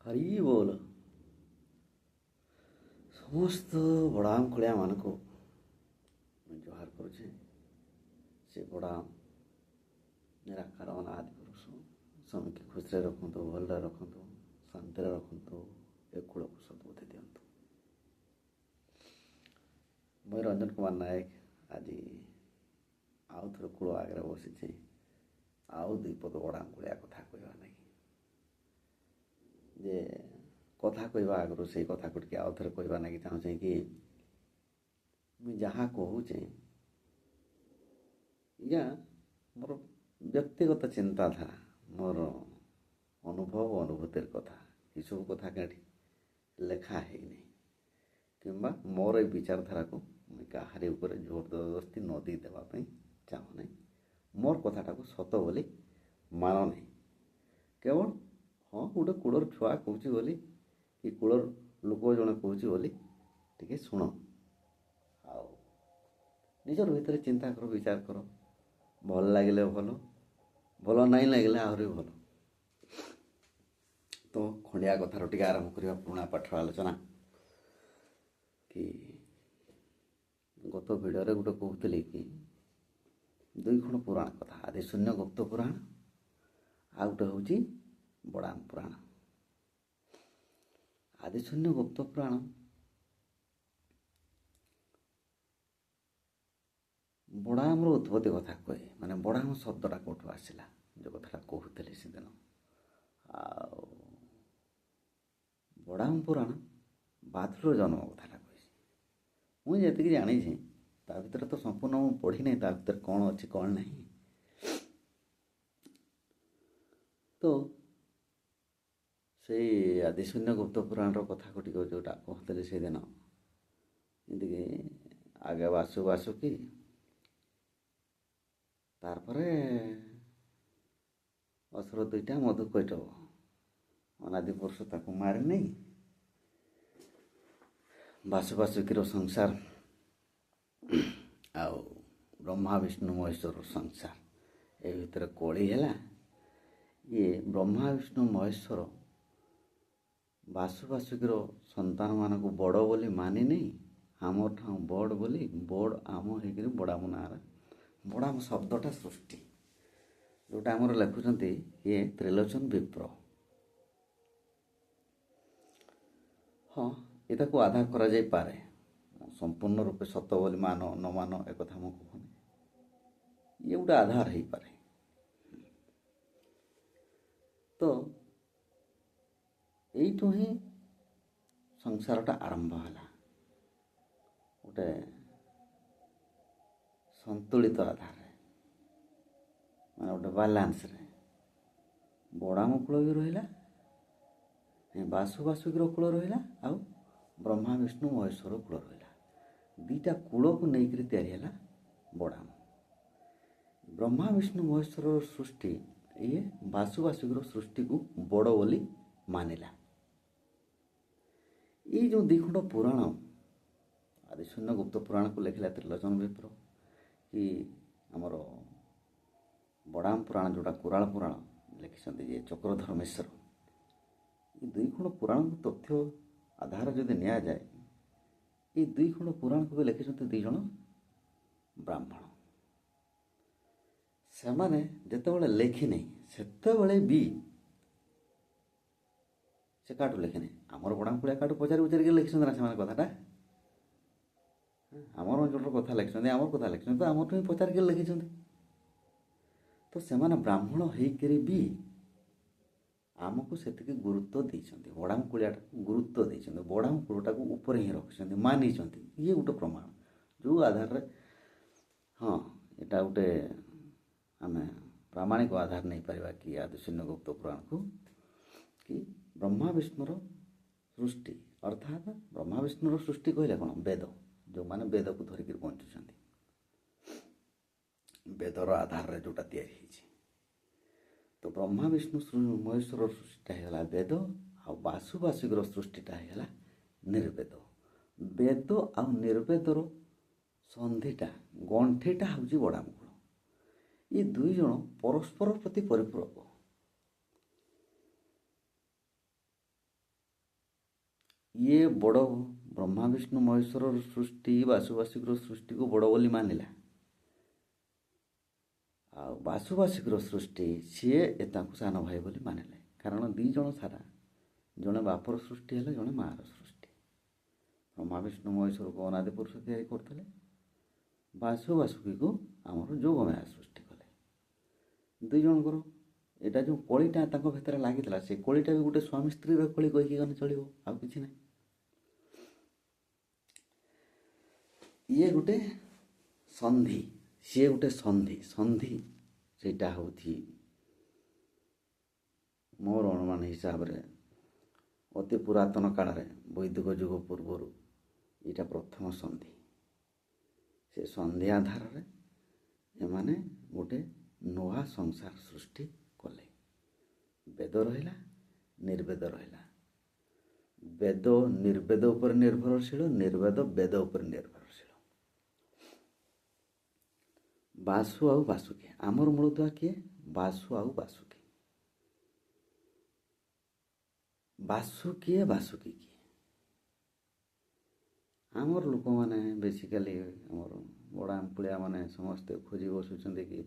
ହରି ବୋଲ। ସମସ୍ତ ବଡ଼ାମ ଖଳିଆ ମାନଙ୍କୁ ମୁଁ ଜୁହାର କରୁଛି। ସେ ବଡ଼ାମ ନିରାକାର ଅନାଦି ପୁରୁଷ ସ୍ୱାମୀକି ଖୁସିରେ ରଖନ୍ତୁ, ଭଲରେ ରଖନ୍ତୁ, ଶାନ୍ତିରେ ରଖନ୍ତୁ, ଏ କୂଳକୁ ସଦ୍ବୁଦ୍ଧି ଦିଅନ୍ତୁ। ମୁଁ ରଞ୍ଜନ କୁମାର ନାୟକ ଆଜି ଆଉ ଥରେ କୂଳ ଆଗରେ ବସିଛି। ଆଉ ଦୁଇ ପଦ ବଡ଼ାମ ଖଳିଆ କଥା କହିବା ନାହିଁ ଯେ କଥା କହିବା ଆଗରୁ ସେଇ କଥାକୁ ଟିକେ ଆଉ ଥରେ କହିବା ଲାଗି ଚାହୁଁଛେ କି ମୁଁ ଯାହା କହୁଛେ ଇୟା ମୋର ବ୍ୟକ୍ତିଗତ ଚିନ୍ତାଧାରା, ମୋର ଅନୁଭବ ଅନୁଭୂତିର କଥା। ଏସବୁ କଥା କେଠି ଲେଖା ହେଇନି କିମ୍ବା ମୋର ଏଇ ବିଚାରଧାରାକୁ ମୁଁ କାହାରି ଉପରେ ଜୋର ଜବରଦସ୍ତି ନ ଦେଇ ଦେବା ପାଇଁ ଚାହୁଁନାହିଁ। ମୋର କଥାଟାକୁ ସତ ବୋଲି ମାନ ନାହିଁ। କେବଳ ହଁ ଗୋଟେ କୂଳର ଛୁଆ କହୁଛି ବୋଲି କି କୂଳର ଲୋକ ଜଣେ କହୁଛି ବୋଲି ଟିକେ ଶୁଣ, ଆଉ ନିଜର ଭିତରେ ଚିନ୍ତା କର, ବିଚାର କର। ଭଲ ଲାଗିଲେ ଭଲ, ଭଲ ନାହିଁ ଲାଗିଲେ ଆହୁରି ଭଲ। ତ ଖଣ୍ଡିଆ କଥାର ଟିକେ ଆରମ୍ଭ କରିବା ପୁରୁଣା ପାଠର ଆଲୋଚନା। କି ଗତ ଭିଡ଼ିଓରେ ଗୋଟେ କହୁଥିଲି କି ଦୁଇ ଖଣ୍ଡ ପୁରାଣ କଥା, ଆଦି ଶୂନ୍ୟ ଗୁପ୍ତ ପୁରାଣ ଆଉ ଗୋଟେ ହେଉଛି ବଡ଼ାମ ପୁରାଣ। ଆଦି ଶୂନ୍ୟ ଗୁପ୍ତ ପୁରାଣ ବଡ଼ାମର ଉତ୍ପତ୍ତି କଥା କହେ, ମାନେ ବଡ଼ାମ ଶବ୍ଦଟା କେଉଁଠୁ ଆସିଲା, ଯେଉଁ କଥାଟା କହୁଥିଲି ସେଦିନ। ଆଉ ବଡ଼ାମ ପୁରାଣ ବାଦୁର ଜନ୍ମ କଥାଟା କହିଛି। ମୁଁ ଯେତିକି ଜାଣିଛି ତା ଭିତରେ ତ ସମ୍ପୂର୍ଣ୍ଣ ମୁଁ ପଢ଼ିନାହିଁ, ତା ଭିତରେ କ'ଣ ଅଛି କ'ଣ ନାହିଁ। ତ ସେଇ ଆଦି ଶୂନ୍ୟ ଗୁପ୍ତ ପୁରାଣର କଥାକୁ ଟିକେ ଯେଉଁଟା କହୁଥିଲି ସେଦିନ, ଏମିତିକି ଆଗେ ବାସୁକି ତାପରେ ଅସୁର ଦୁଇଟା ମଧୁ କୈଟବ, ଅନାଦି ପୁରୁଷ ତାକୁ ମାରିନି। ବାସୁକିର ସଂସାର ଆଉ ବ୍ରହ୍ମା ବିଷ୍ଣୁ ମହେଶ୍ୱର ସଂସାର, ଏ ଭିତରେ କଳି ହେଲା। ଇଏ ବ୍ରହ୍ମା ବିଷ୍ଣୁ ମହେଶ୍ୱର ବାସୁକିର ସନ୍ତାନମାନଙ୍କୁ ବଡ଼ ବୋଲି ମାନିନି, ଆମର ଠାରୁ ବଡ଼ ବୋଲି ବଡ଼ ଆମ ହେଇକରି ବଡ଼ାମ ନାଁରେ ବଡ଼ାମ ଶବ୍ଦଟା ସୃଷ୍ଟି, ଯେଉଁଟା ଆମର ଲେଖୁଛନ୍ତି ଇଏ ତ୍ରିଲୋଚନ ବିପ୍ର। ହଁ, ଏଟାକୁ ଆଧାର କରାଯାଇପାରେ, ସମ୍ପୂର୍ଣ୍ଣ ରୂପେ ସତ ବୋଲି ମାନ ନ ମାନ ଏକଥା ମୁଁ କହୁନି, ଇଏ ଗୋଟେ ଆଧାର ହେଇପାରେ। ତ ଏଇଠୁ ହିଁ ସଂସାରଟା ଆରମ୍ଭ ହେଲା, ଗୋଟେ ସନ୍ତୁଳିତ ଆଧାରରେ, ମାନେ ଗୋଟେ ବାଲାନ୍ସରେ। ବଡ଼ାମ କୂଳ ବି ରହିଲା, ବାସୁକିର କୂଳ ରହିଲା, ଆଉ ବ୍ରହ୍ମା ବିଷ୍ଣୁ ମହେଶ୍ୱର କୂଳ ରହିଲା। ଦୁଇଟା କୂଳକୁ ନେଇକରି ତିଆରି ହେଲା ବଡ଼ାମ। ବ୍ରହ୍ମା ବିଷ୍ଣୁ ମହେଶ୍ୱରର ସୃଷ୍ଟି ଇଏ ବାସୁକିର ସୃଷ୍ଟିକୁ ବଡ଼ ବୋଲି ମାନିଲା। ଏଇ ଯେଉଁ ଦୁଇ ଖଣ୍ଡ ପୁରାଣ, ଆଦି ଶୂନ୍ୟ ଗୁପ୍ତ ପୁରାଣକୁ ଲେଖିଲା ତ୍ରିଲୋଚନ ବିପ୍ର, କି ଆମର ବଡ଼ାମ ପୁରାଣ ଯେଉଁଟା କୁରାଳ ପୁରାଣ ଲେଖିଛନ୍ତି ଯେ ଚକ୍ରଧର ମିଶ୍ର, ଏ ଦୁଇ ଖଣ୍ଡ ପୁରାଣକୁ ତଥ୍ୟ ଆଧାର ଯଦି ନିଆଯାଏ, ଏ ଦୁଇ ଖଣ୍ଡ ପୁରାଣକୁ ବି ଲେଖିଛନ୍ତି ଦୁଇ ଜଣ ବ୍ରାହ୍ମଣ। ସେମାନେ ଯେତେବେଳେ ଲେଖିନି ସେତେବେଳେ ବି ସେ କାଠୁ ଲେଖିନି, ଆମର ବଡ଼ାମ ଖଳିଆ କାଠୁ ପଚାରିକି ଲେଖିଛନ୍ତି ନା ସେମାନେ କଥାଟା। ଆମର ଅଞ୍ଚଳର କଥା ଲେଖିଛନ୍ତି, ଆମର କଥା ଲେଖିଛନ୍ତି, ତ ଆମଠୁ ହିଁ ପଚାରିକି ଲେଖିଛନ୍ତି। ତ ସେମାନେ ବ୍ରାହ୍ମଣ ହେଇକରି ବି ଆମକୁ ସେତିକି ଗୁରୁତ୍ୱ ଦେଇଛନ୍ତି, ବଡ଼ାମ କୂଳିଆଟାକୁ ଗୁରୁତ୍ୱ ଦେଇଛନ୍ତି, ବଡ଼ାମ କୂଳଟାକୁ ଉପରେ ହିଁ ରଖିଛନ୍ତି, ମାନିଛନ୍ତି। ଇଏ ଗୋଟେ ପ୍ରମାଣ ଯେଉଁ ଆଧାରରେ ହଁ ଏଇଟା ଗୋଟେ ଆମେ ପ୍ରାମାଣିକ ଆଧାର ନେଇପାରିବା କି ଆଦି ଶୂନ୍ୟ ଗୁପ୍ତ ପୁରାଣକୁ, କି ବ୍ରହ୍ମା ବିଷ୍ଣୁର ସୃଷ୍ଟି, ଅର୍ଥାତ୍ ବ୍ରହ୍ମା ବିଷ୍ଣୁର ସୃଷ୍ଟି କହିଲେ କ'ଣ, ବେଦ, ଯେଉଁମାନେ ବେଦକୁ ଧରିକିରି ବଞ୍ଚୁଛନ୍ତି, ବେଦର ଆଧାରରେ ଯେଉଁଟା ତିଆରି ହେଇଛି। ତ ବ୍ରହ୍ମା ବିଷ୍ଣୁ ମହେଶ୍ୱରର ସୃଷ୍ଟିଟା ହେଇଗଲା ବେଦ, ଆଉ ବାସୁକିର ସୃଷ୍ଟିଟା ହେଇଗଲା ନିର୍ବେଦ। ବେଦ ଆଉ ନିର୍ବେଦର ସନ୍ଧିଟା, ଗଣ୍ଠିଟା ହେଉଛି ବଡ଼ାମ କୂଳ। ଏ ଦୁଇ ଜଣ ପରସ୍ପର ପ୍ରତି ପରିପୂରକ। ଇଏ ବଡ଼ ବ୍ରହ୍ମା ବିଷ୍ଣୁ ମହେଶ୍ୱରର ସୃଷ୍ଟି ବାସୁବାସିକର ସୃଷ୍ଟିକୁ ବଡ଼ ବୋଲି ମାନିଲା। ଆଉ ବାସୁବାସିକର ସୃଷ୍ଟି ସିଏ ତାଙ୍କୁ ସାନ ଭାଇ ବୋଲି ମାନିଲେ। କାରଣ ଦୁଇ ଜଣ ସାରା, ଜଣେ ବାପର ସୃଷ୍ଟି ହେଲେ, ଜଣେ ମାଆର ସୃଷ୍ଟି। ବ୍ରହ୍ମା ବିଷ୍ଣୁ ମହେଶ୍ୱରକୁ ଅନାଦି ପୁରୁଷ ତିଆରି କରୁଥିଲେ, ବାସୁକୀକୁ ଆମର ଯୋଗମାୟା ସୃଷ୍ଟି କଲେ। ଦୁଇ ଜଣଙ୍କର ଏଇଟା ଯେଉଁ କଳିଟା ତାଙ୍କ ଭିତରେ ଲାଗିଥିଲା, ସେ କଳିଟା ବି ଗୋଟେ ସ୍ୱାମୀ ସ୍ତ୍ରୀର କଳି କହିକି ଗଲେ ଚଳିବ, ଆଉ କିଛି ନାହିଁ। ଇଏ ଗୋଟେ ସନ୍ଧି, ସିଏ ଗୋଟେ ସନ୍ଧି ସେଇଟା ହେଉଛି ମୋର ଅନୁମାନ ହିସାବରେ ଅତି ପୁରାତନ କାଳରେ, ବୈଦିକ ଯୁଗ ପୂର୍ବରୁ ଏଇଟା ପ୍ରଥମ ସନ୍ଧି। ସେ ସନ୍ଧି ଆଧାରରେ ଏମାନେ ଗୋଟେ ନୂଆ ସଂସାର ସୃଷ୍ଟି କଲେ। ବେଦ ରହିଲା, ନିର୍ବେଦ ରହିଲା। ବେଦ ନିର୍ବେଦ ଉପରେ ନିର୍ଭରଶୀଳ, ନିର୍ବେଦ ବେଦ ଉପରେ ନିର୍ଭରଶୀଳ। ବାସୁ ଆଉ ବାସୁକୀ, ଆମର ମୂଳଦୁଆ କିଏ? ବାସୁ ଆଉ ବାସୁକୀ। ବାସୁ କିଏ, ବାସୁକୀ କିଏ? ଆମର ଲୋକମାନେ ବେସିକାଲି ଆମର ବଡ଼ ଆମ୍ପୁଳିଆ ମାନେ ସମସ୍ତେ ଖୋଜି ବସୁଛନ୍ତି କି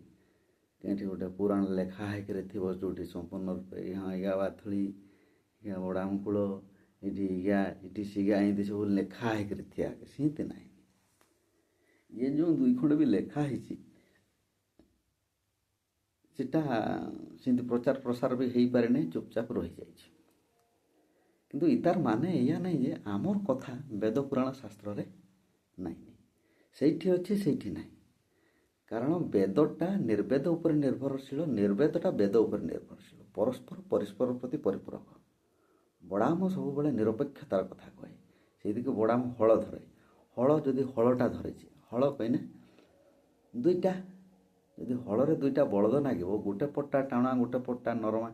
କେଉଁଠି ଗୋଟେ ପୁରାଣ ଲେଖା ହେଇକରି ଥିବ, ଯେଉଁଠି ସମ୍ପୂର୍ଣ୍ଣ ରୂପେ ଇଗା ବାଥୁଳି, ଇଗା ବଡ଼ ଆମ୍କୁଳ, ଏଠି ସିଗା ଏମିତି ସବୁ ଲେଖା ହେଇକରି ଥିଆ, ସେମିତି ନାହିଁ। ଇଏ ଯେଉଁ ଦୁଇ ଖଣ୍ଡ ବି ଲେଖା ହେଇଛି, ସେଟା ସେମିତି ପ୍ରଚାର ପ୍ରସାର ବି ହେଇପାରିନି, ଚୁପଚାପ ରହିଯାଇଛି। କିନ୍ତୁ ଇତାର ମାନେ ଏଇଆ ନାହିଁ ଯେ ଆମର କଥା ବେଦ ପୁରାଣ ଶାସ୍ତ୍ରରେ ନାହିଁ, ସେଇଠି ଅଛି ସେଇଠି ନାହିଁ। କାରଣ ବେଦଟା ନିର୍ବେଦ ଉପରେ ନିର୍ଭରଶୀଳ, ନିର୍ବେଦଟା ବେଦ ଉପରେ ନିର୍ଭରଶୀଳ, ପରସ୍ପର ପ୍ରତି ପରିପୂରକ। ବଡ଼ାମ ସବୁବେଳେ ନିରପେକ୍ଷତାର କଥା କହେ, ସେଇଦିকে ବଡ଼ାମ ହଳ ଧରେ। ହଳ ଯଦି ହଳଟା ଧରିଛି, ହଳ କହିନେ ଦୁଇଟା, ଯଦି ହଳରେ ଦୁଇଟା ବଳଦ ନାଗିବ, ଗୋଟେ ପଟଟା ଟାଣା ଗୋଟେ ପଟଟା ନରମା,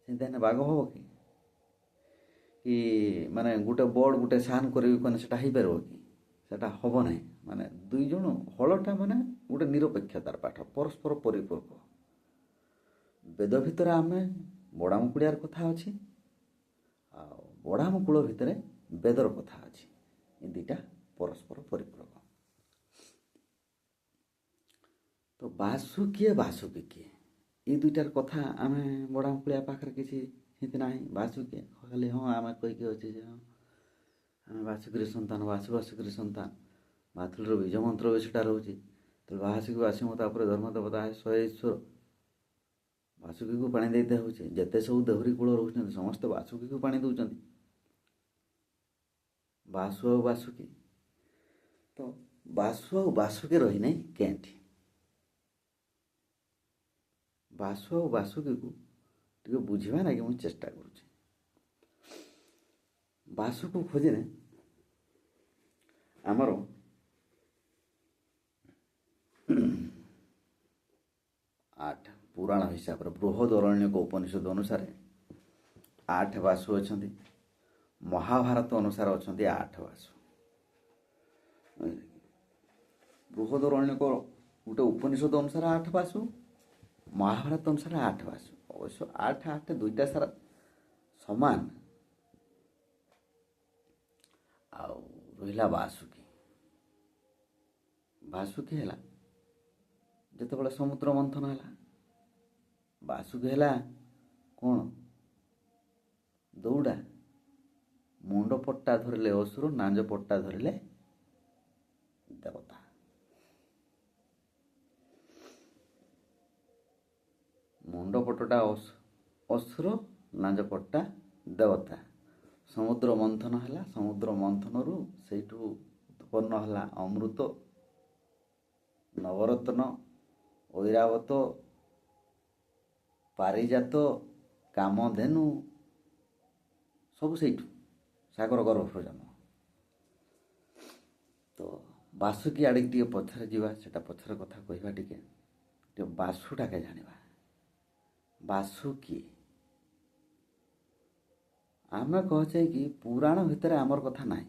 ସେମିତି ହେଲେ ବାଗ ହବ କି? ମାନେ ଗୋଟେ ବଡ଼ ଗୋଟେ ସାନ କରିବି କହିଲେ ସେଟା ହେଇପାରିବ କି? ସେଟା ହବ ନାହିଁ। ମାନେ ଦୁଇ ଜଣ ହଳଟା ମାନେ ଗୋଟେ ନିରପେକ୍ଷତାର ପାଠ, ପରସ୍ପର ପରିପୂରକ। ବେଦ ଭିତରେ ଆମେ ବଡ଼ାମ କୁଳିଆର କଥା ଅଛି, ଆଉ ବଡ଼ାମ କୂଳ ଭିତରେ ବେଦର କଥା ଅଛି। ଏ ଦୁଇଟା ପରସ୍ପର ପରିପୂରକ। ତ ବାସୁ କିଏ, ବାସୁକୀ କିଏ, ଏ ଦୁଇଟାର କଥା ଆମେ ବଡ଼ାମ କୁଳିଆ ପାଖରେ କିଛି ସେମିତି ନାହିଁ। ବାସୁ କିଏ ଖାଲି ହଁ ଆମେ କହିକି ଅଛି ଯେ ହଁ ଆମେ ବାସୁକୀର ସନ୍ତାନ, ବାସୁକୀର ସନ୍ତାନ। ବାଥୁଳିର ବୀଜ ମନ୍ତ୍ର ବି ସେଟା ରହୁଛି। ତେଣୁ ବାସି ମତା ଉପରେ ଧର୍ମ ଦେବତା 100 ବାସୁକୀକୁ ପାଣି ଦେଇତେ ହେଉଛି। ଯେତେ ସବୁ ଦେହୁରୀ କୂଳ ରହୁଛନ୍ତି ସମସ୍ତେ ବାସୁକୀକୁ ପାଣି ଦେଉଛନ୍ତି। ବାସୁ ଆଉ ବାସୁକୀ, ତ ବାସୁ ଆଉ ବାସୁକୀ ରହିନାହିଁ କେଉଁଠି? ବାସୁ ଆଉ ବାସୁକୀକୁ ଟିକେ ବୁଝିବା ଲାଗି ମୁଁ ଚେଷ୍ଟା କରୁଛି। ବାସୁକୁ ଖୋଜିଲେ ଆମର 8 ପୁରାଣ ହିସାବରେ, ବୃହଦରଣ୍ୟକ ଉପନିଷଦ ଅନୁସାରେ 8 ବାସୁ ଅଛନ୍ତି। ମହାଭାରତ ଅନୁସାରେ ଅଛନ୍ତି 8 ବାସୁ। ବୃହଦରଣ୍ୟକ ଗୋଟେ ଉପନିଷଦ ଅନୁସାରେ 8 ବାସୁ, ମହାଭାରତ ଅନୁସାରେ 8 ବାସୁ। ଅବଶ୍ୟ 8 ଦୁଇଟା ସାରା ସମାନ। ଆଉ ରହିଲା ବାସୁକୀ। ବାସୁକୀ ହେଲା ଯେତେବେଳେ ସମୁଦ୍ର ମନ୍ଥନ ହେଲା, ବାସୁକୀ ହେଲା କ'ଣ? ଦୌଡ଼ା। ମୁଣ୍ଡ ପଟ୍ଟା ଧରିଲେ ଅସୁର, ନାଞ୍ଜ ପଟ୍ଟା ଧରିଲେ ଦେବତା। ମୁଣ୍ଡ ପଟଟା ଅସୁର, ନାଞ୍ଜ ପଟ୍ଟା ଦେବତା। ସମୁଦ୍ର ମନ୍ଥନ ହେଲା, ସମୁଦ୍ର ମନ୍ଥନରୁ ସେଇଠୁ ଉତ୍ପନ୍ନ ହେଲା ଅମୃତ, ନବରତ୍ନ, ଐରାବତ, ପାରିଜାତ, କାମଧେନୁ, ସବୁ ସେଇଠୁ ସାଗର ଗର୍ଭରୁ ଜନ୍ମ। ତ ବାସୁକୀ ଆଡ଼ିକି ଟିକେ ପଛରେ ଯିବା, ସେଟା ପଛରେ କଥା କହିବା। ଟିକେ ବାସୁଟାକେ ଜାଣିବା। ବାସୁ କିଏ? ଆମେ କହୁଛେ କି ପୁରାଣ ଭିତରେ ଆମର କଥା ନାହିଁ,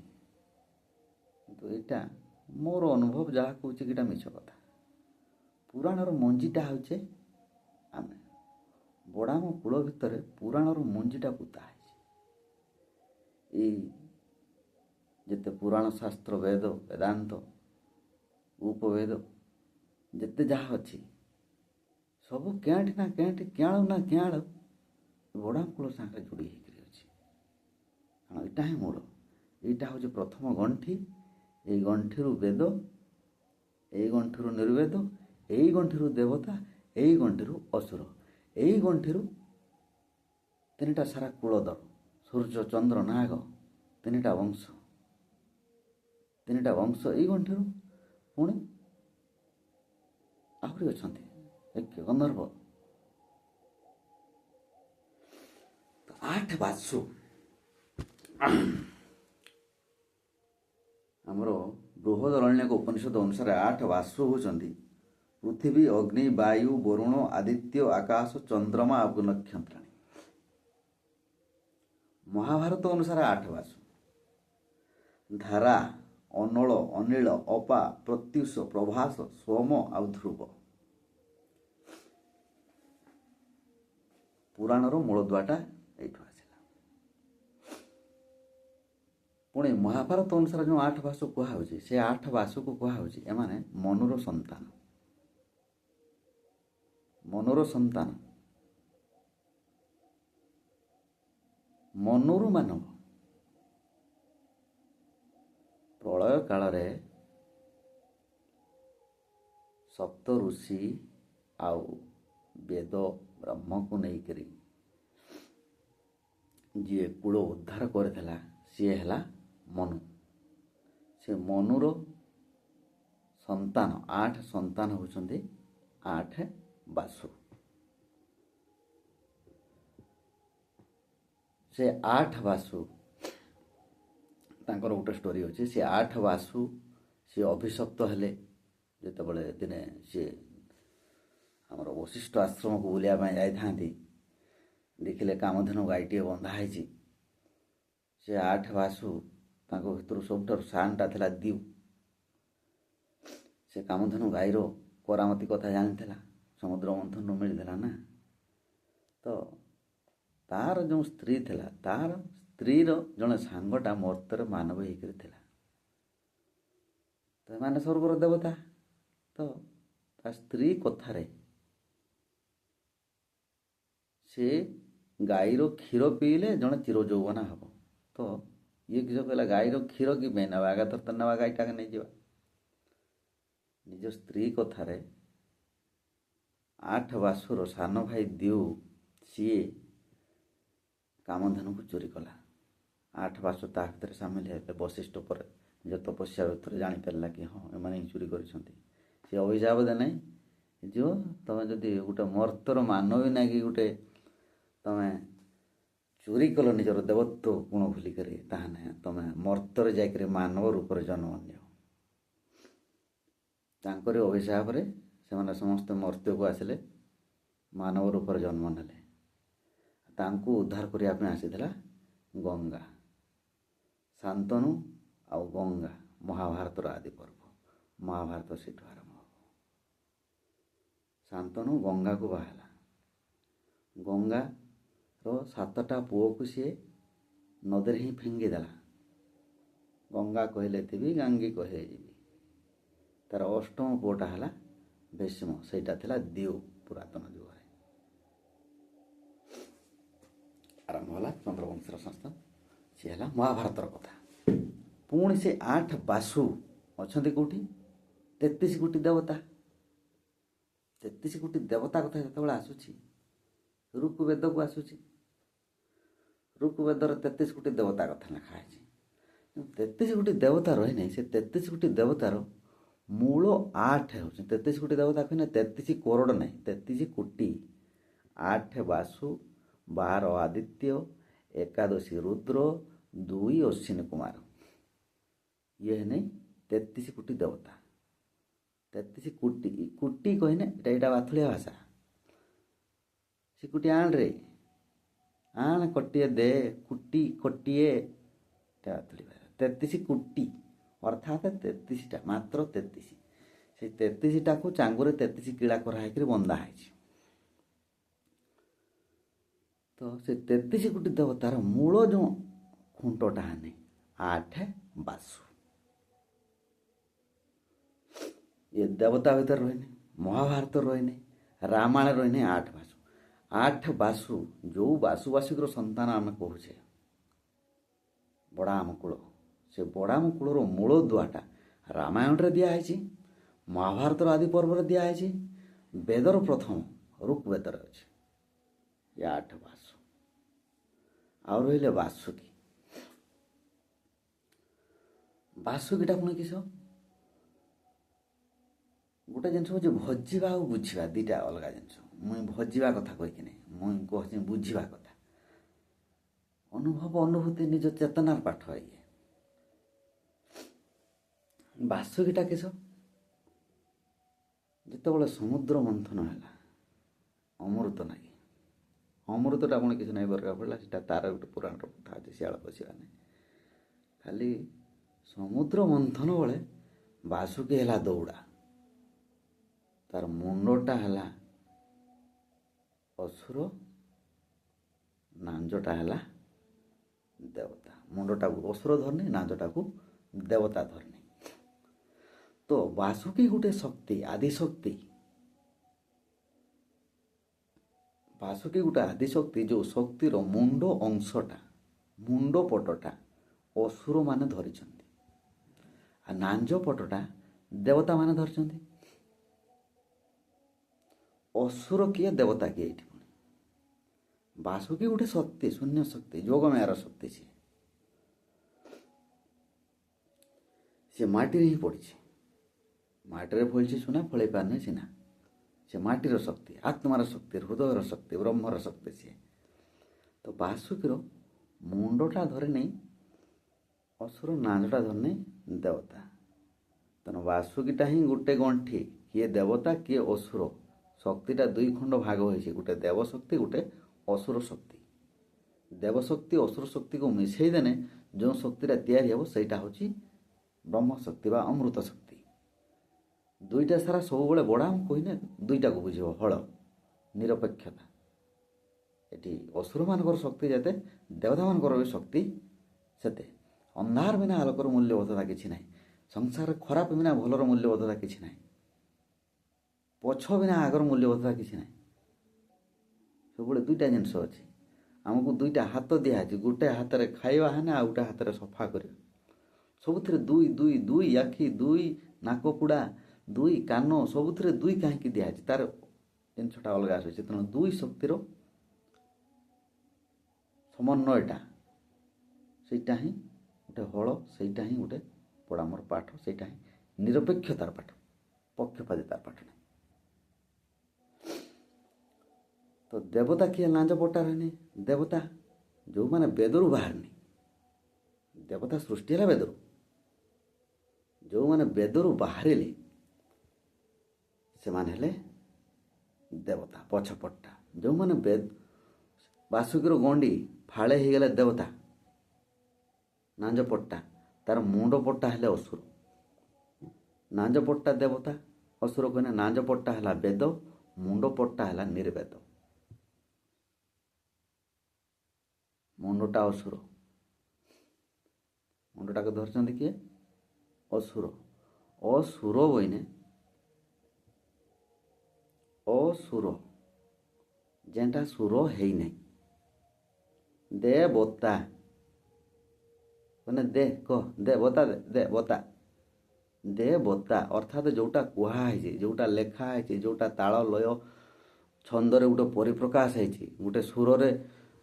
କିନ୍ତୁ ଏଇଟା ମୋର ଅନୁଭବ ଯାହା କହୁଛି କି ଏଇଟା ମିଛ କଥା। ପୁରାଣର ମଞ୍ଜିଟା ହେଉଛି ଆମେ। ବଡ଼ାମ କୂଳ ଭିତରେ ପୁରାଣର ମଞ୍ଜିଟା ପୋତା ହେଇଛି। ଏଇ ଯେତେ ପୁରାଣ ଶାସ୍ତ୍ର ବେଦ ବେଦାନ୍ତ ଉପବେଦ ଯେତେ ଯାହା ଅଛି ସବୁ କେଁଠି ନା କେଁଠି କିଆଳ ନା କିଆଳ ବଡ଼ା ମୂଳ ସାଙ୍ଗରେ ଯୋଡ଼ି ହେଇକରି ଅଛି। କାରଣ ଏଇଟା ହିଁ ମୂଳ, ଏଇଟା ହେଉଛି ପ୍ରଥମ ଗଣ୍ଠି। ଏଇ ଗଣ୍ଠିରୁ ବେଦ, ଏଇ ଗଣ୍ଠିରୁ ନିର୍ବେଦ, ଏଇ ଗଣ୍ଠିରୁ ଦେବତା, ଏଇ ଗଣ୍ଠିରୁ ଅସୁର, ଏଇ ଗଣ୍ଠିରୁ ତିନିଟା ସାରା କୁଳଦଳ ସୂର୍ଯ୍ୟ ଚନ୍ଦ୍ର ନାଗ ତିନିଟା ବଂଶ ଏଇ ଗଣ୍ଠିରୁ ପୁଣି ଆହୁରି ଅଛନ୍ତି ଏକ ଗନ୍ଧର୍ବ। ଆଠ ବାସୁ ଆମର ବୃହଦରଣ୍ୟକ ଉପନିଷଦ ଅନୁସାରେ 8 ବାସୁ ହେଉଛନ୍ତି ପୃଥିବୀ, ଅଗ୍ନି, ବାୟୁ, ବରୁଣ, ଆଦିତ୍ୟ, ଆକାଶ, ଚନ୍ଦ୍ରମା ଆଉ ନକ୍ଷତ୍ରାଣୀ। ମହାଭାରତ ଅନୁସାରେ 8 ବାସୁ ଧାରା, ଅନଳ, ଅନିଳ, ଅପା, ପ୍ରତ୍ୟୁଷ, ପ୍ରଭାସ, ସୋମ ଆଉ ଧ୍ରୁବ। ପୁରାଣର ମୂଳଦୁଆଟା ଏଇଠୁ ଆସିଲା। ପୁଣି ମହାଭାରତ ଅନୁସାରେ ଯେଉଁ 8 ବାସୁ କୁହାହେଉଛି, ସେ 8 ବାସୁକୁ କୁହାହେଉଛି ଏମାନେ ମନୁର ସନ୍ତାନ। ମନୁରୁ ମାନବ। ପ୍ରଳୟ କାଳରେ ସପ୍ତ ଋଷି ଆଉ ବେଦ ବ୍ରହ୍ମକୁ ନେଇକରି ଯିଏ କୂଳ ଉଦ୍ଧାର କରିଥିଲା ସିଏ ହେଲା ମନୁ। ସେ ମନୁର ସନ୍ତାନ 8 ସନ୍ତାନ ହେଉଛନ୍ତି 8 ବାସୁ। ସେ 8 ବାସୁ ତାଙ୍କର ଗୋଟେ ଷ୍ଟୋରି ଅଛି। ସେ 8 ବାସୁ ସିଏ ଅଭିଶପ୍ତ ହେଲେ ଯେତେବେଳେ ଦିନେ ସିଏ ଆମର ବଶିଷ୍ଠ ଆଶ୍ରମକୁ ବୁଲିବା ପାଇଁ ଯାଇଥାନ୍ତି, ଦେଖିଲେ କାମଧେନୁ ଗାଈଟିଏ ବନ୍ଧା ହେଇଛି। ସେ 8 ବାସୁ ତାଙ୍କ ଭିତରୁ ସବୁଠାରୁ ସାନଟା ଥିଲା ଦିଉ। ସେ କାମଧେନୁ ଗାଈର କରାମତି କଥା ଜାଣିଥିଲା, ସମୁଦ୍ର ମନ୍ଥନରୁ ମିଳିଥିଲା ନା। ତ ତାର ଯେଉଁ ସ୍ତ୍ରୀ ଥିଲା, ତାର ସ୍ତ୍ରୀର ଜଣେ ସାଙ୍ଗଟା ମର୍ତ୍ତ୍ୟରେ ମାନବ ହେଇକରି ଥିଲା। ତ ଏମାନେ ସ୍ୱର୍ଗର ଦେବତା। ତ ତା ସ୍ତ୍ରୀ କଥାରେ ସେ ଗାଈର କ୍ଷୀର ପିଇଲେ ଜଣେ ଚିର ଯୌବନା ହେବ। ତ ଇଏ କିସ କହିଲା, ଗାଈର କ୍ଷୀର କି ପାଇଁ ନେବା, ଆଗାଥର ତ ନେବା ଗାଈଟାকে ନେଇଯିବା। ନିଜ ସ୍ତ୍ରୀ କଥାରେ 8 ବାସୁର ସାନ ଭାଇ ଦିଉ ସିଏ କାମଧେନୁକୁ ଚୋରି କଲା। 8 ବାସୁ ତା ଭିତରେ ସାମିଲ ହେଲେ। ବଶିଷ୍ଠ ପରେ ନିଜ ତପସ୍ୟା ଭିତରେ ଜାଣିପାରିଲା କି ହଁ ଏମାନେ ହିଁ ଚୋରି କରିଛନ୍ତି। ସେ ଅଭିଶାପ ଦେଲେ ଯେ ତମେ ଯଦି ଗୋଟେ ମର୍ତ୍ତ୍ୟର ମାନବୀ ନାଗି ଗୋଟେ ତମେ ଚୋରି କଲ ନିଜର ଦେବତ୍ୱ ଗୁଣ ଭୁଲିକରି, ତାହେଲେ ତମେ ମର୍ତ୍ତ୍ୟରେ ଯାଇକରି ମାନବ ରୂପରେ ଜନ୍ମ ନିଅ। ତାଙ୍କରି ଅଭିଶାପରେ ସେମାନେ ସମସ୍ତେ ମର୍ତ୍ତ୍ୟକୁ ଆସିଲେ, ମାନବ ରୂପରେ ଜନ୍ମ ନେଲେ। ତାଙ୍କୁ ଉଦ୍ଧାର କରିବା ପାଇଁ ଆସିଥିଲା ଗଙ୍ଗା। ଶାନ୍ତନୁ ଆଉ ଗଙ୍ଗା ମହାଭାରତର ଆଦି ପର୍ବ। ମହାଭାରତ ସେଠୁ ଆରମ୍ଭ ହେବ। ଶାନ୍ତନୁ ଗଙ୍ଗାକୁ ବାହାହେଲା। ଗଙ୍ଗାର 7ଟା ପୁଅକୁ ସିଏ ନଦୀରେ ହିଁ ଫିଙ୍ଗିଦେଲା। ଗଙ୍ଗା କହିଲେ ଥିବି, ଗାଙ୍ଗୀ କହିଲେ ଯିବି। ତାର 8ମ ପୁଅଟା ହେଲା ଭୀଷ୍ମ। ସେଇଟା ଥିଲା ଦିଉ। ପୁରାତନ ଯୁଗରେ ଆରମ୍ଭ ହେଲା ଚନ୍ଦ୍ରବଂଶର ସଂସ୍ଥା। ସିଏ ହେଲା ମହାଭାରତର କଥା। ପୁଣି ସେ 8 ବାସୁ ଅଛନ୍ତି କେଉଁଠି? 33 କୋଟି ଦେବତା। 33 କୋଟି ଦେବତା କଥା ଯେତେବେଳେ ଆସୁଛି, ଋଗ୍ବେଦକୁ ଆସୁଛି। ଋଗ୍ବେଦର 33 କୋଟି ଦେବତା କଥା ଲେଖା ହେଇଛି। 33 କୋଟି ଦେବତା ରହିନାହିଁ। ସେ 33 କୋଟି ଦେବତାର ମୂଳ 8 ହେଉଛି। 33 କୋଟି ଦେବତା କହିଲେ 33 କରୋଡ଼ ନାହିଁ, 33 କୋଟି। 8 ବାସୁ, 12 ଆଦିତ୍ୟ, 11 ରୁଦ୍ର, 2 ଅଶ୍ୱିନୀ କୁମାର। ଇଏ ହେଲେ 33 କୋଟି ଦେବତା। 33 କୋଟି। କୋଟି କହିଲେ ଏଇଟା ବାଥୁଳିଆ ଭାଷା। ସେ କୋଟି ଆଣରେ ଆଣ କୋଟିଏ ଦେ, କୋଟି କୋଟିଏ, ଏଇଟା ବାଥୁଳି ଭାଷା। 33 କୋଟି ଅର୍ଥାତ୍ 33ଟା, ମାତ୍ର 33। ସେ 33ଟାକୁ ଚାଙ୍ଗୁରେ 33 କିଳା କରାହେଇକରି ବନ୍ଧା ହେଇଛି। ତ ସେ 33 କୋଟି ଦେବତାର ମୂଳ ଯେଉଁ ଖୁଣ୍ଟଟା ହେନି 8 ବାସୁ। ये देवता भीतर रही महाभारत रही रामायण रही 8 बासु। 8 बासु जो बासुबासिक संतान आम कहे बड़ाम कूल से बड़ाम कूलर मूल दुआटा रामायण रे दिखाई महाभारत आदि पर्व दिखाई वेदर प्रथम ऋग्वेदर अच्छे ये 8 बासु। आ रही बासुकी बासुकीटा पुणी किस गोटे जिन हूँ भजिवा और बुझा दुटा अलग जिन मुई भजिवा कथा कहीकि मुई कह बुझा कथा अनुभव अनुभूति निज चेतनार पाठ ये बासुकीटा किस जिते समुद्र मंथन है अमृत नागी अमृतटा पुणी किसी नहीं दरकार पड़ा से तार गोटे पुराण कथा अच्छे सियाल पशा नहीं खाली समुद्र मंथन बेले बासुकी है दौड़ा तार मुंडटा है असुर नांजटा है देवता मुंडटा को असुर धरनी नांजटा को देवता धरनी। तो बासुकी गोटे शक्ति आदिशक्ति बासुकी गोटे आदिशक्ति जो शक्तिर मुंड अंशटा मुंड पटटा असुर माने धरी आ नांज पटटा देवता माने धरछंती। असुर किए देवता किए ये बासुकी गोटे शक्ति शून्य शक्ति जोगमायार शक्ति सी माटी ही पड़ी माटी फलि सुना फल पारनी सीना से माटीर शक्ति आत्मार शक्ति हृदयर शक्ति ब्रह्मर शक्ति सी। तो बासुकीर मुंडटा धरे नहीं असुर नांजटा धरे नहीं देवता तेना बासुकीटा ही गोटे गंठी किए देवता किए असुर शक्तिटा दुई खंड भाग होइछे गोटे देव शक्ति गोटे असुर शक्ति। देव शक्ति असुर शक्ति को मिसई देने जो शक्तिटा तैयारी हे सहीटा होची ब्रह्म शक्ति बा अमृत शक्ति। दुईटा सारा सब बड़े बड़ा कहने दुईटा को बुझे हल निरपेक्षता ये असुर मानकर शक्ति जाते देवता मानकर भी शक्ति सेते अंधार बिना आलोकर मूल्यबोधता किसी ना संसार खराब बिना भलर मूल्यबोधता किसी ना पछ बिना आगर मूल्यबोधता किसी ना सब दुईटा जिनस अच्छे आमको दुईटा हाथ दिखाई गोटे हाथ में खाइबा है आ गोटे हाथ में सफा कर सबुथ दुई दुई दुई आखि दुई नाकपुड़ा दुई कान सबुथ दुई कहीं दिखाई तार जिनटा अलग आसूँ तेणु दुई शक्तिर समन्वयटा सेटा ही गोटे हल सेटा ही गोटे पड़ामर पाठ सेटा ही निरपेक्षतार पाठ पक्षपातितार पाठ नहीं। तो देवता किए लांज पट्टा रहनी देवता जो मैंने वेदरू बाहरनी देवता सृष्टि है वेदरू जो मैंने वेदरू बाहर से माने देवता पछपट्टा जो मैंने वेद बासुकीर गंडी फाड़े हो गले देवता नांज पट्टा तार मुंड पट्टा है असुर नांज पट्टा देवता असुर कहने नांज पट्टा है वेद मुंड पट्टा है निर्वेद मुंडटा असुर मुंडटा को धरचंदी किए असुर असुर बइने असुर जेनटा सुर है नहीं देवता मैंने दे कह देवता देवता देवता अर्थात जोटा कहुई जोटा लेखाई जोटा ताल लय छंदरे गोटे परिप्रकाश है गोटे सुर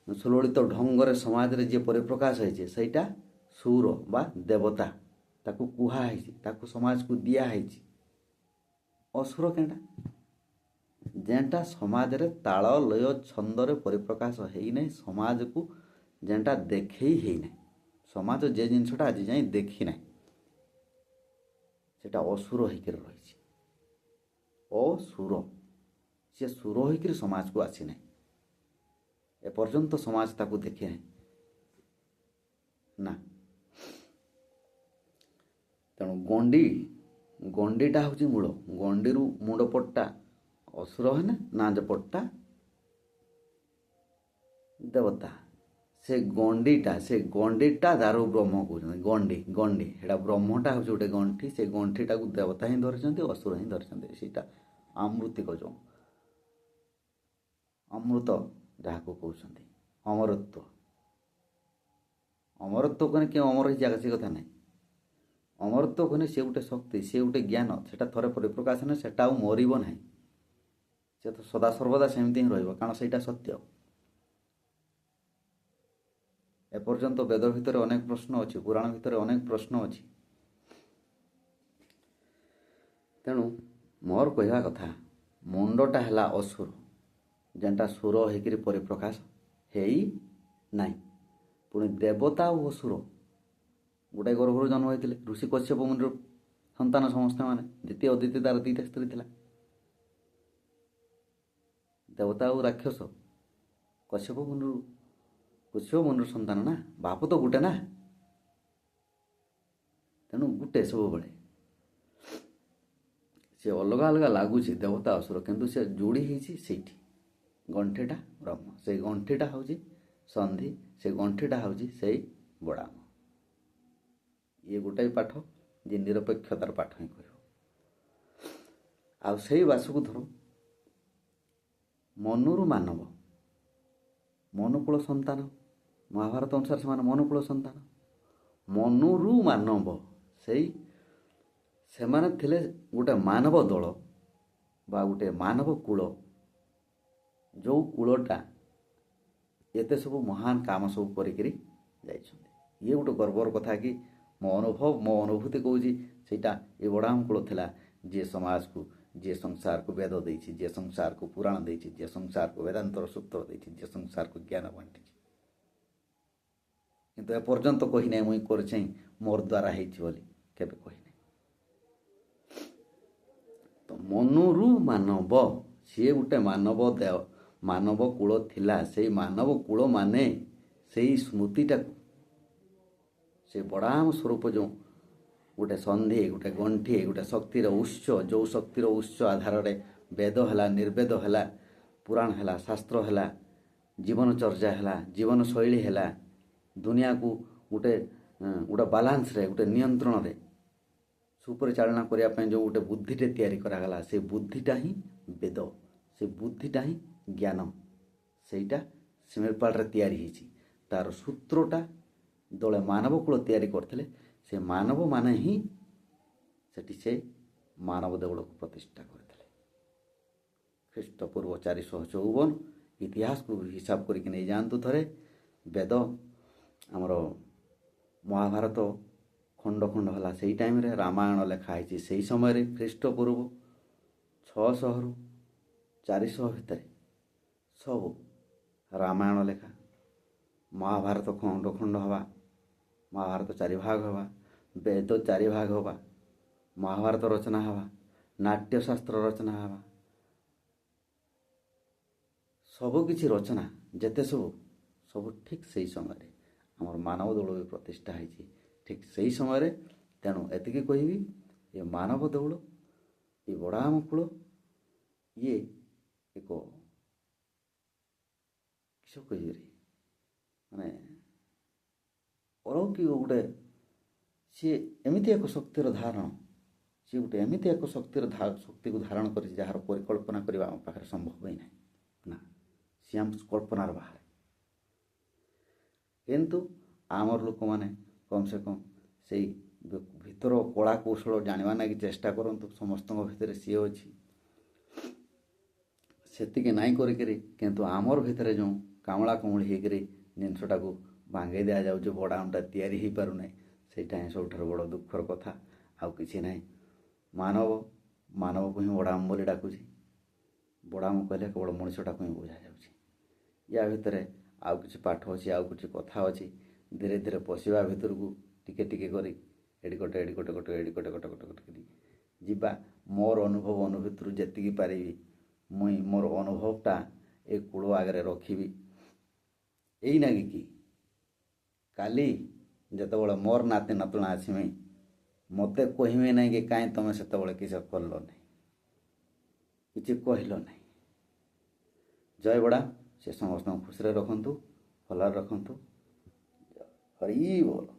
सुललित ढंगरे समाज रे जे परिप्रकाश है सहीटा सुर बा देवता ताकू कहुई ताकू समाज को दिया असुर केटा जेनटा समाज रे ताल लय छंदरे परिप्रकाश है नहीं समाज को जेनटा देखे ही नहीं समाज जे जिनसटा आज जाए देखी ना सेटा असुर होकर रही असुर सी सुर होकर समाज को आसी ना एपर्यंत समाज ताकू देखे ना तेणु गंडी गंडीटा हूँ मूल गंडी मुंड पट्टा असुर है ना नाज पट्टा देवता से गंडीटा दारू ब्रह्म कहते गंडी गंडी एटा ब्रह्मटा हूँ गोटे गंठी से गंठीटा को देवता ही धरिଛନ୍ତି असुर ही धरिଛନ୍ତି ସେଇଟା आमृतिक जो अमृत जहाँ कहते अमरत्व अमरत्व कहने कि अमर ही जागा से कथा नहीं अमरत्व कहने से गोटे शक्ति से गोटे ज्ञान से थरे परिप्रकाश ना से मरब ना से तो सदा सर्वदा सेमती ही रहा कारण से सत्य एपर्यंत वेद भितर अनेक प्रश्न अच्छी पुराण भितर अनेक प्रश्न अच्छी तेणु मोर कहवा कथा मुंडटा है असुर जेनटा सुर होकर परिप्रकाश है ना पुणी देवता और असुर गोटे गर्भर जन्म होते ऋषि कश्यप मुनिर संतान समस्ते मैंने द्वितीय अदिति तार दुईटा स्त्री थी देवता और राक्षस कश्यप मुनिर संतान ना बाप तो गोटे ना तेणु गोटे सब बड़े से अलग अलग लगुच देवता असुर किंतु से जोड़ी होती गंठीटा ब्रह्म से गंठीटा हूँ संधि से गंठीटा हूँ से बड़ाम ये गोटाए पाठ जे निरपेक्षतार पाठ ही कर आउ से बासुक धर मनुरु मानव मनुकूल संतान महाभारत अनुसार से मनुकूल संतान मनुरु मानव से माने थिले गोटे मानव दल बा गोटे मानव कूल जो कूलटा एते सब महान काम सब करी ये गोटे गर्वर कथा कि मो अनुभव मो अनुभूति कौच से ये बड़ाम कूल थिला जे समाज को जे संसार को वेद देछि जे संसार को पुराण देछि जे संसार को वेदांतर सूत्र देछि जे संसार को ज्ञान बांटी किंतु एपर्यंत कही ना मुई कर मोर द्वारा केबे कही ना तो मनुरु मानव सी गोटे मानव देव मानव कूल थिला से मानव कूल माने से स्मृतिटा से बड़ाम स्वरूप जो गोटे संधि गोटे गंठी गोटे शक्तिर उत्स जो शक्तिर उत्स आधार वेद है निर्वेद है पुराण है शास्त्र है जीवन चर्चा है जीवन शैली है दुनिया को गोटे गोटे बालांस रे गोटे नियंत्रण रे सुपरिचालना करने जो गोटे बुद्धिटे तैयारी करागला से बुद्धिटा ही वेद से बुद्धिटा ही ज्ञान सेटा सिमिलपाल तैयारी होती तार सूत्रटा दले मानव कूल तैयारी करते से मानव माने ही से मानव देवल को प्रतिष्ठा करते ख्रीष्टपूर्व 454 इतिहास को हिसाब करके नहीं जातु थे वेद आमर महाभारत खंड खंड है से टाइम रे रामायण लिखाई से समय ख्रीष्टपूर्व 600 रु 400 भितर सब रामायण लेखा महाभारत खंड खंड हवा महाभारत 4 भाग हवा वेद 4 भाग हवा महाभारत रचना हवा नाट्यशास्त्र रचना हवा सबकि रचना जेते सब ठीक से समय आमर मानव दौड़ भी प्रतिष्ठा होती ठीक से समय तेणु एतिकी कहबी ये मानव दौड़ ये बड़ाम कूल ये एक किस कह माने अलौकिक गोटे सी एमती एक शक्तिर धारण सी गोटे एमती एक शक्तिर शक्ति को धारण कर जार परिकल्पना करने आम पाखे संभव ही ना सी आम कल्पनार बाहर किंतु आमर लोक मैंने कम से कम से भीतर कला कौशल जाना ना कि चेष्टा करूँ समस्त भितर सी अच्छी सेतिके नाई करी किंतु आमर भितर जो कामला कमली होकर जिनसटा को भांगे दि जाऊँ बड़ामटा तैयारी हो पार ना सेटा ही सब बड़ दुखर कथा आउ कि ना मानव मानव को ही बड़ाम बोली डाकुची बड़ाम कहले केवल मनुष्यटा को ही बुझा जा या भितर आउ कि पाठ अच्छी आउ कि कथा अच्छी धीरे धीरे पशिवा भितर को टिके टिके करी एडी गोटे एडी गोटे गोटे एडी गोटे गोटे गोटे गोटे जीवा मोर अनुभव अनुभूति जेतिकी पारि मुई मोर अनुभवटा ए कूल आगे रखी यही ना कि काली जिते मोर नाती नातुणा आसमी मत कहमे ना कि कहीं तुम से किस कल नहीं किसी कहल नहीं जय बड़ा से समस्त खुशी रखु भल रखु ହରି ବୋଲ।